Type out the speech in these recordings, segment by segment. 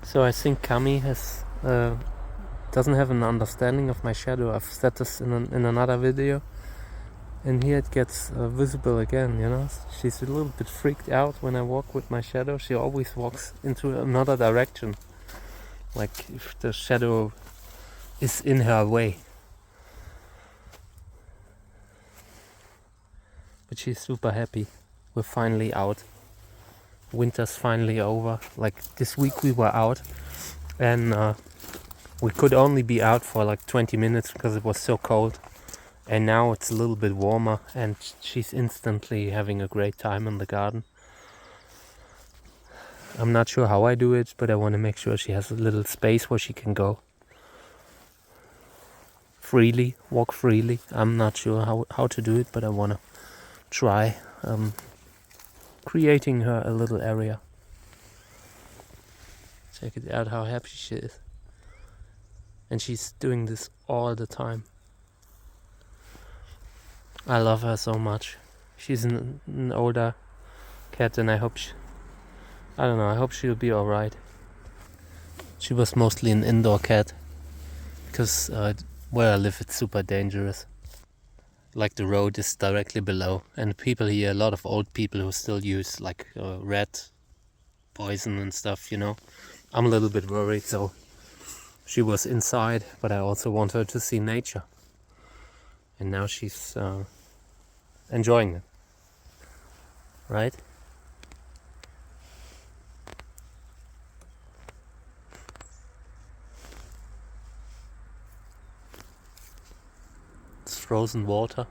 So I think Kami doesn't have an understanding of my shadow. I've said this in another video, and here it gets visible again, you know. She's a little bit freaked out when I walk with my shadow. She always walks into another direction, like if the shadow is in her way. But she's super happy. We're finally out. Winter's finally over. Like this week we were out, and we could only be out for like 20 minutes because it was so cold. And now it's a little bit warmer, and she's instantly having a great time in the garden. I'm not sure how I do it, but I want to make sure she has a little space where she can go freely, walk freely. I'm not sure how to do it, but I want to try creating her a little area. Check it out how happy she is. And she's doing this all the time. I love her so much. She's an older cat, and I hope I hope she'll be alright. She was mostly an indoor cat, because where I live it's super dangerous. Like the road is directly below, and people here, a lot of old people who still use like rat poison and stuff, you know. I'm a little bit worried, so she was inside, but I also want her to see nature. And now she's enjoying it, right? It's frozen water.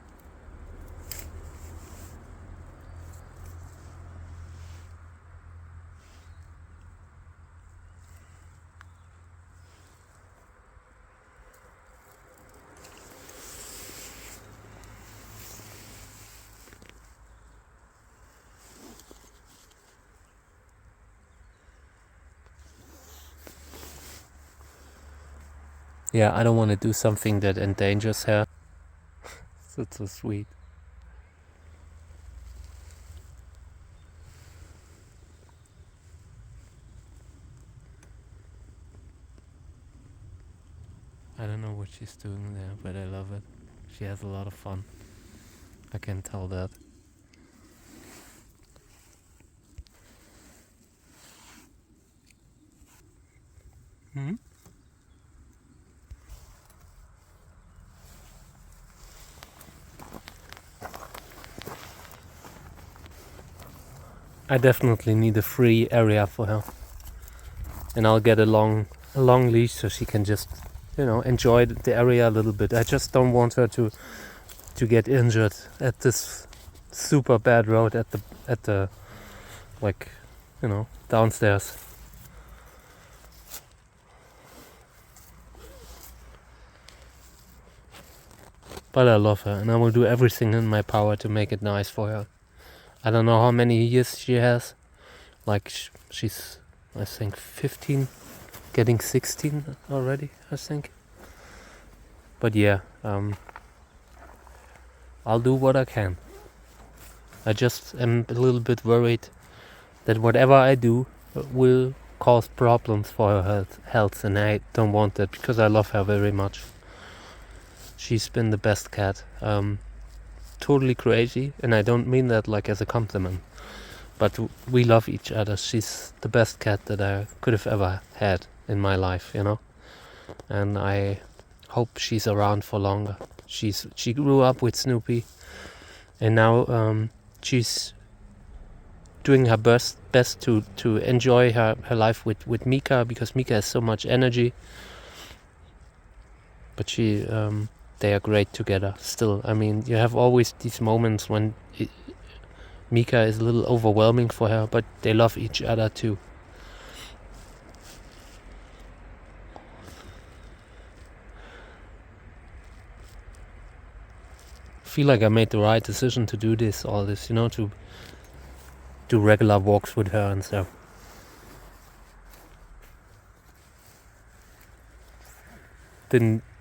Yeah, I don't want to do something that endangers her. That's so sweet. I don't know what she's doing there, but I love it. She has a lot of fun. I can tell that. Hmm? I definitely need a free area for her. And I'll get a long leash so she can just, you know, enjoy the area a little bit. I just don't want her to get injured at this super bad road at the like, you know, downstairs. But I love her, and I will do everything in my power to make it nice for her. I don't know how many years she has. Like she's, I think, 15, getting 16 already, I think. But yeah, I'll do what I can. I just am a little bit worried that whatever I do will cause problems for her health, and I don't want that because I love her very much. She's been the best cat. Totally crazy, and I don't mean that like as a compliment, but we love each other. She's the best cat that I could have ever had in my life, you know, and I hope she's around for longer. She grew up with Snoopy, and now she's doing her best to enjoy her life with Meeka, because Meeka has so much energy. But they are great together still. I mean, you have always these moments when Meeka is a little overwhelming for her, but they love each other too. I feel like I made the right decision to do all this, you know, to do regular walks with her and stuff.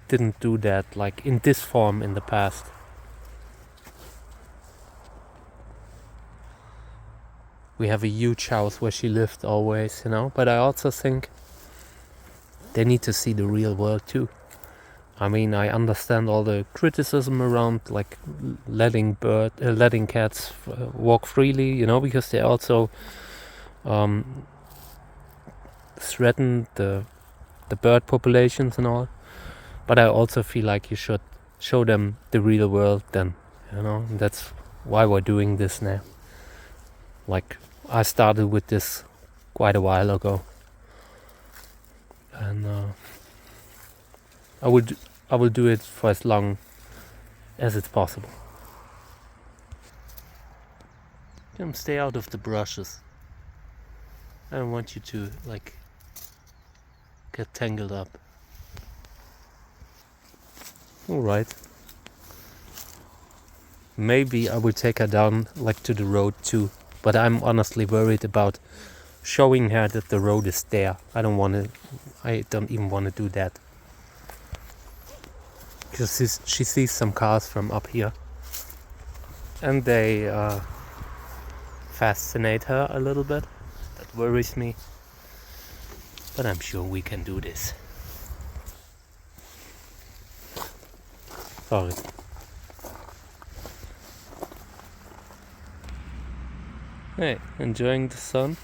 Didn't do that like in this form in the past. We have a huge house where she lived always, you know, but I also think they need to see the real world too. I mean, I understand all the criticism around like letting cats walk freely, you know, because they also threaten the bird populations and all. But I also feel like you should show them the real world then, you know. And that's why we're doing this now. Like, I started with this quite a while ago, and I will do it for as long as it's possible. Stay out of the brushes. I don't want you to like get tangled up. Alright. Maybe I will take her down like to the road too, but I'm honestly worried about showing her that the road is there. I don't even want to do that. Because she sees some cars from up here, and they fascinate her a little bit. That worries me, but I'm sure we can do this. Sorry. Hey, enjoying the sun?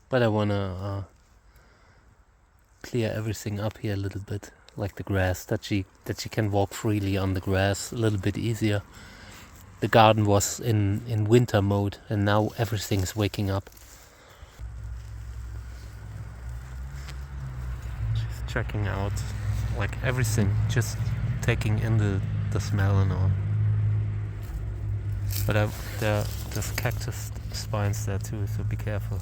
But I wanna clear everything up here a little bit, like the grass, that she can walk freely on the grass a little bit easier. The garden was in winter mode, and now everything's waking up. She's checking out like everything, just taking in the smell and all. But there's cactus spines there too, so be careful.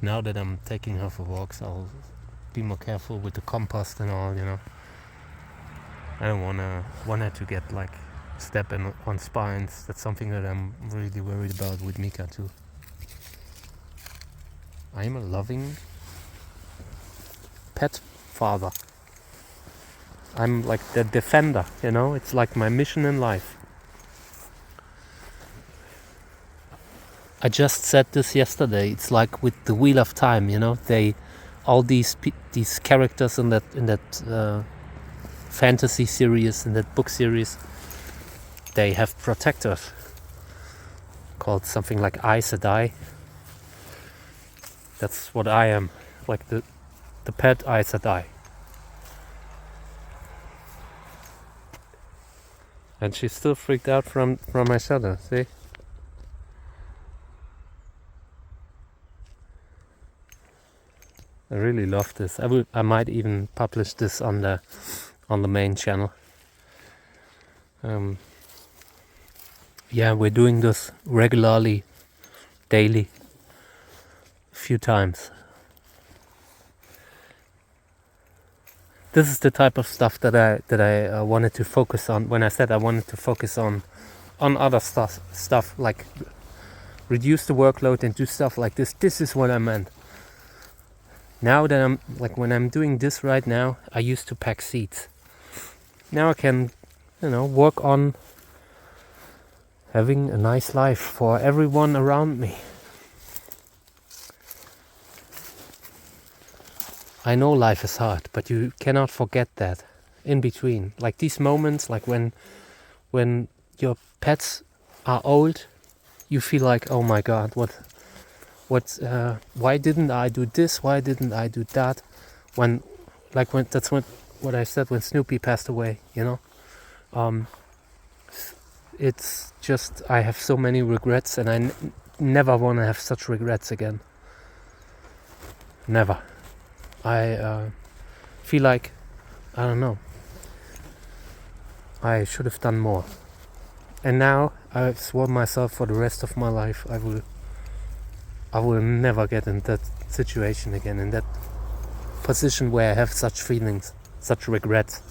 Now that I'm taking her for walks, I'll be more careful with the compost and all, you know. I don't want her to get like step on spines. That's something that I'm really worried about with Meeka too. I'm a loving pet father. I'm like the defender, you know. It's like my mission in life. I just said this yesterday. It's like with the Wheel of Time, you know. All these characters in that fantasy series, in that book series, they have protectors called something like Aes Sedai. That's what I am, like the pet Aes Sedai. And she's still freaked out from my shadow. See? I really love this. I might even publish this on the main channel. Yeah, we're doing this regularly, daily, a few times. This is the type of stuff that I wanted to focus on when I said I wanted to focus on other stuff like reduce the workload and do stuff like this. This is what I meant. Now that I'm like, when I'm doing this right now, I used to pack seeds. Now I can, work on having a nice life for everyone around me. I know life is hard, but you cannot forget that in between. Like these moments, like when your pets are old, you feel like, oh my God, why didn't I do this? Why didn't I do that? That's what I said when Snoopy passed away, it's just, I have so many regrets, and I never want to have such regrets again. Never. I feel like, I don't know, I should have done more. And now I've sworn myself for the rest of my life I will never get in that situation again, in that position where I have such feelings, such regrets.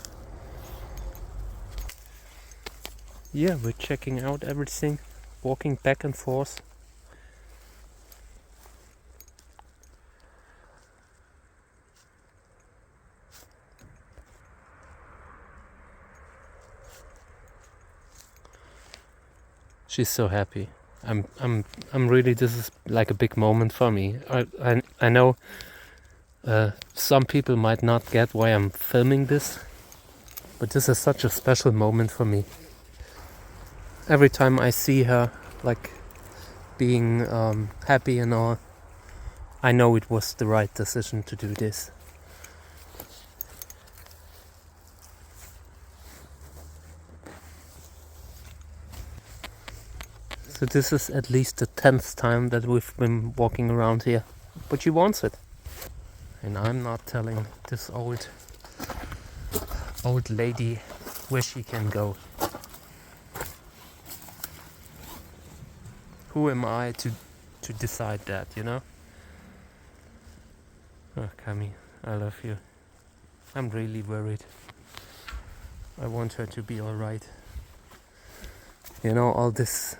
Yeah, we're checking out everything, walking back and forth. She's so happy. I'm really, this is like a big moment for me. I know some people might not get why I'm filming this, but this is such a special moment for me. Every time I see her like being happy and all, I know it was the right decision to do this. So this is at least the 10th time that we've been walking around here, but she wants it. And I'm not telling this old lady where she can go. Who am I to decide that, you know? Oh, Kami, I love you. I'm really worried. I want her to be alright. You know, all this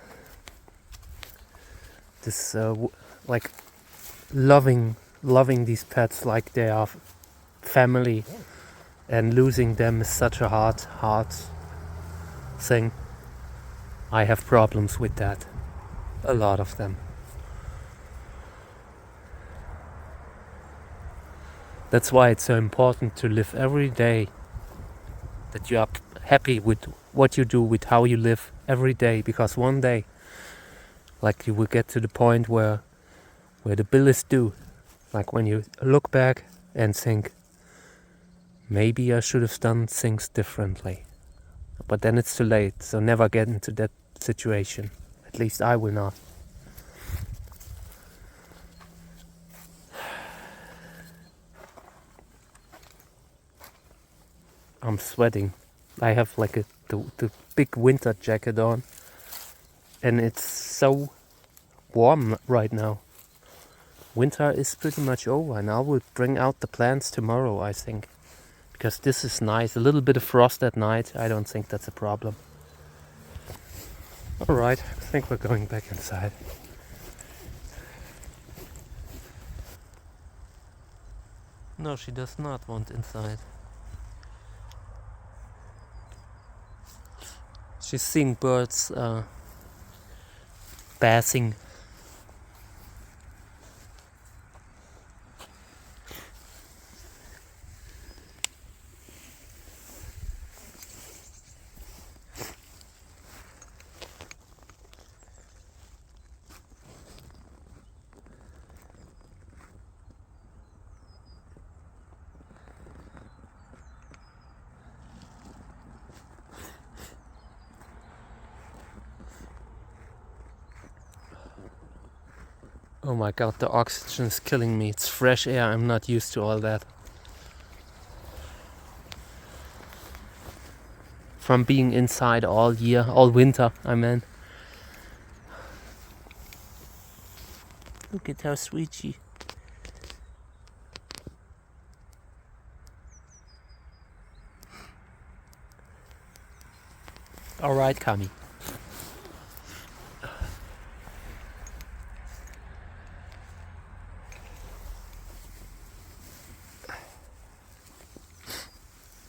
like loving these pets like they are family, and losing them is such a hard thing. I have problems with that. A lot of them. That's why it's so important to live every day, that you are happy with what you do, with how you live every day, because one day, like, you will get to the point where the bill is due, like when you look back and think, maybe I should have done things differently. But then it's too late, so never get into that situation. At least I will not. I'm sweating. I have like the big winter jacket on, and it's so warm right now. Winter is pretty much over, and I will bring out the plants tomorrow, I think. Because this is nice. A little bit of frost at night, I don't think that's a problem. Alright, I think we're going back inside. No, she does not want inside. She's seeing birds passing. Oh my god, the oxygen is killing me. It's fresh air, I'm not used to all that. From being inside all year, all winter, I mean. Look at how sweet she. Alright, Kami.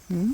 Hmm?